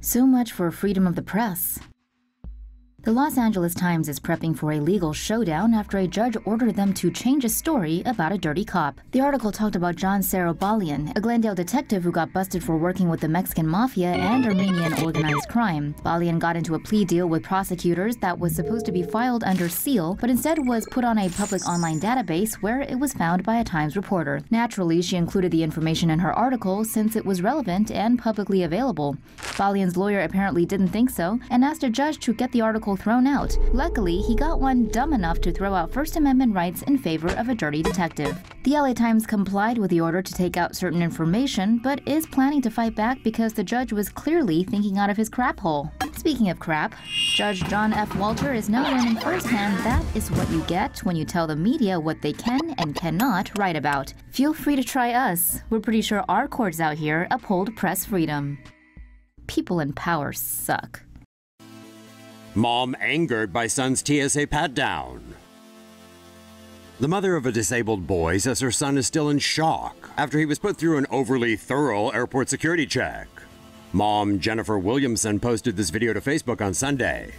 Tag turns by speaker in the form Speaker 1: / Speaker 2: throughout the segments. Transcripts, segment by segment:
Speaker 1: So much for freedom of the press. The Los Angeles Times is prepping for a legal showdown after a judge ordered them to change a story about a dirty cop. The article talked about John Balian, a Glendale detective who got busted for working with the Mexican mafia and Armenian organized crime. Balian got into a plea deal with prosecutors that was supposed to be filed under seal, but instead was put on a public online database where it was found by a Times reporter. Naturally, she included the information in her article since it was relevant and publicly available. Balian's lawyer apparently didn't think so and asked a judge to get the article thrown out. Luckily, he got one dumb enough to throw out First Amendment rights in favor of a dirty detective. The LA Times complied with the order to take out certain information, but is planning to fight back because the judge was clearly thinking out of his crap hole. Speaking of crap, Judge John F. Walter is now learning firsthand that is what you get when you tell the media what they can and cannot write about. Feel free to try us. We're pretty sure our courts out here uphold press freedom. People in power suck.
Speaker 2: Mom angered by son's TSA pat-down. The mother of a disabled boy says her son is still in shock after he was put through an overly thorough airport security check. Mom Jennifer Williamson posted this video to Facebook on Sunday.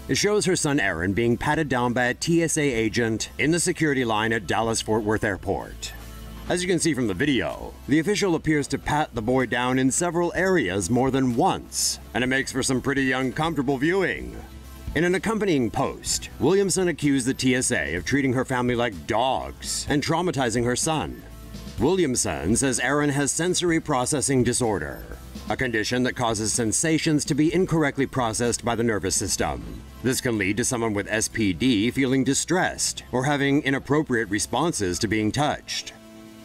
Speaker 2: It shows her son Aaron being patted down by a TSA agent in the security line at Dallas-Fort Worth Airport. As you can see from the video, the official appears to pat the boy down in several areas more than once, and it makes for some pretty uncomfortable viewing. In an accompanying post, Williamson accused the TSA of treating her family like dogs and traumatizing her son. Williamson says Aaron has sensory processing disorder, a condition that causes sensations to be incorrectly processed by the nervous system. This can lead to someone with SPD feeling distressed or having inappropriate responses to being touched.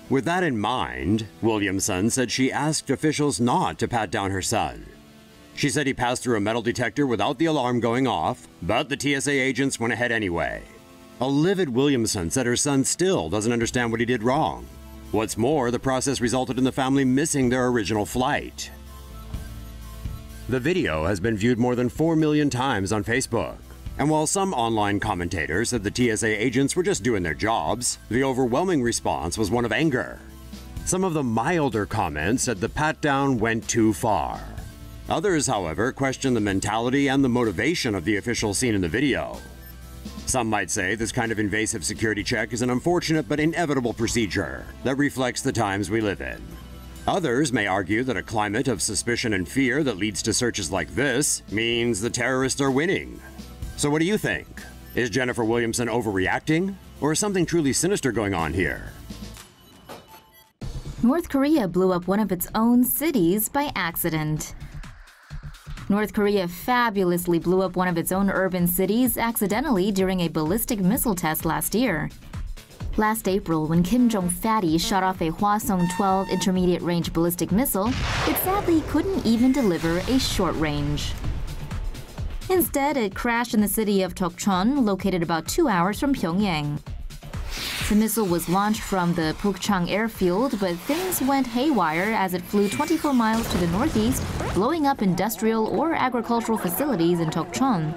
Speaker 2: With that in mind, Williamson said she asked officials not to pat down her son. She said he passed through a metal detector without the alarm going off, but the TSA agents went ahead anyway. A livid Williamson said her son still doesn't understand what he did wrong. What's more, the process resulted in the family missing their original flight. The video has been viewed more than 4 million times on Facebook. And while some online commentators said the TSA agents were just doing their jobs, the overwhelming response was one of anger. Some of the milder comments said the pat-down went too far. Others, however, questioned the mentality and the motivation of the officials seen in the video. Some might say this kind of invasive security check is an unfortunate but inevitable procedure that reflects the times we live in. Others may argue that a climate of suspicion and fear that leads to searches like this means the terrorists are winning. So what do you think? Is Jennifer Williamson overreacting, or is something truly sinister going on here?
Speaker 1: North Korea blew up one of its own cities by accident. North Korea fabulously blew up one of its own urban cities accidentally during a ballistic missile test last year. Last April, when Kim Jong-fatty shot off a Hwasong-12 intermediate-range ballistic missile, it sadly couldn't even deliver a short range. Instead, it crashed in the city of Tokchon, located about 2 hours from Pyongyang. The missile was launched from the Pukchang airfield, but things went haywire as it flew 24 miles to the northeast, blowing up industrial or agricultural facilities in Tokchon.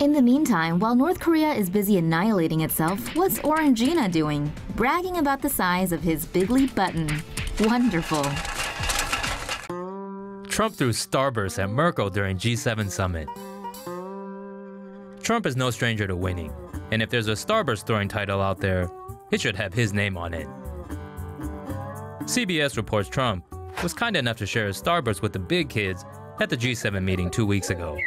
Speaker 1: In the meantime, while North Korea is busy annihilating itself, what's Orangina doing? Bragging about the size of his bigly button. Wonderful.
Speaker 3: Trump threw Starbursts at Merkel during G7 summit. Trump is no stranger to winning, and if there's a Starburst throwing title out there, it should have his name on it. CBS reports Trump was kind enough to share his Starburst with the big kids at the G7 meeting 2 weeks ago.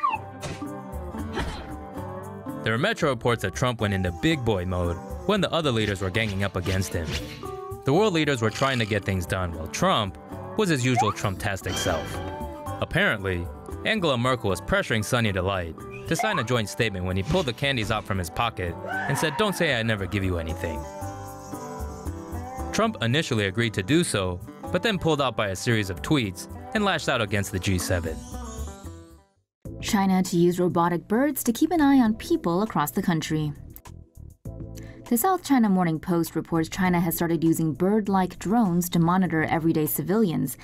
Speaker 3: There are Metro reports that Trump went into big boy mode when the other leaders were ganging up against him. The world leaders were trying to get things done, while Trump was his usual Trump-tastic self. Apparently, Angela Merkel was pressuring Sonny Delight to sign a joint statement when he pulled the candies out from his pocket and said, "Don't say I never give you anything." Trump initially agreed to do so, but then pulled out by a series of tweets and lashed out against the G7.
Speaker 1: China to use robotic birds to keep an eye on people across the country. The South China Morning Post reports China has started using bird-like drones to monitor everyday civilians.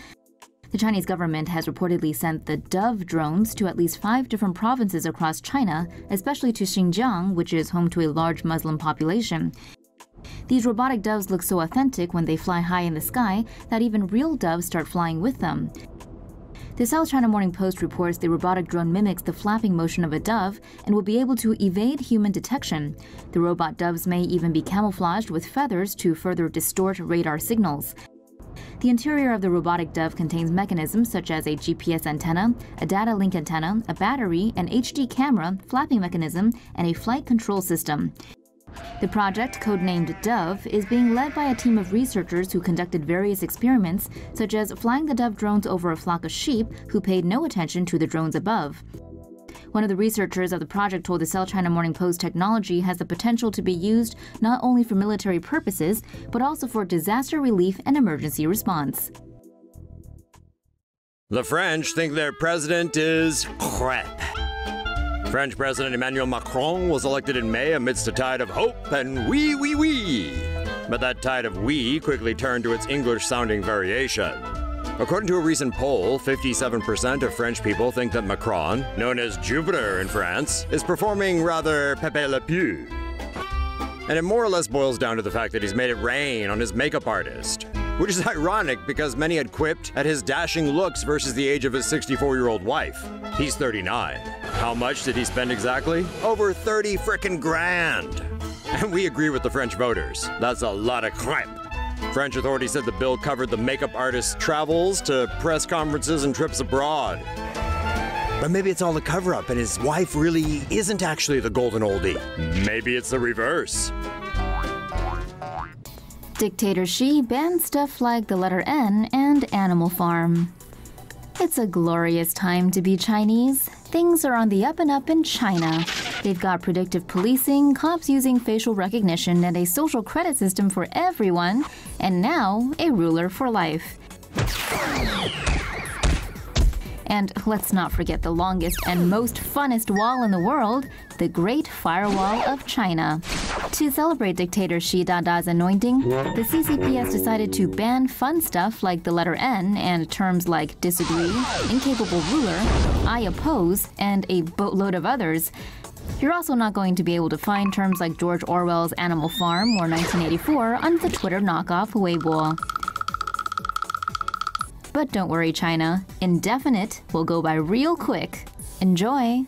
Speaker 1: The Chinese government has reportedly sent the Dove drones to at least 5 different provinces across China, especially to Xinjiang, which is home to a large Muslim population. These robotic doves look so authentic when they fly high in the sky that even real doves start flying with them. The South China Morning Post reports the robotic drone mimics the flapping motion of a dove and will be able to evade human detection. The robot doves may even be camouflaged with feathers to further distort radar signals. The interior of the robotic dove contains mechanisms such as a GPS antenna, a data link antenna, a battery, an HD camera, flapping mechanism, and a flight control system. The project, codenamed Dove, is being led by a team of researchers who conducted various experiments, such as flying the dove drones over a flock of sheep who paid no attention to the drones above. One of the researchers of the project told the South China Morning Post technology has the potential to be used not only for military purposes, but also for disaster relief and emergency response.
Speaker 2: The French think their president is crap. French President Emmanuel Macron was elected in May amidst a tide of hope and oui, oui, oui. But that tide of oui quickly turned to its English-sounding variation. According to a recent poll, 57% of French people think that Macron, known as Jupiter in France, is performing rather Pepe Le Pew. And it more or less boils down to the fact that he's made it rain on his makeup artist. Which is ironic because many had quipped at his dashing looks versus the age of his 64-year-old wife. He's 39. How much did he spend exactly? Over 30 frickin' grand. And we agree with the French voters. That's a lot of crap. French authorities said the bill covered the makeup artist's travels to press conferences and trips abroad. But maybe it's all a cover-up and his wife really isn't actually the golden oldie. Maybe it's the reverse.
Speaker 1: Dictator Xi bans stuff like the letter N and Animal Farm. It's a glorious time to be Chinese. Things are on the up and up in China. They've got predictive policing, cops using facial recognition, and a social credit system for everyone, and now a ruler for life. And let's not forget the longest and most funnest wall in the world, the Great Firewall of China. To celebrate dictator Xi Dada's anointing, the CCP has decided to ban fun stuff like the letter N and terms like disagree, incapable ruler, I oppose, and a boatload of others. You're also not going to be able to find terms like George Orwell's Animal Farm or 1984 on the Twitter knockoff Weibo. But don't worry, China. Indefinite will go by real quick. Enjoy!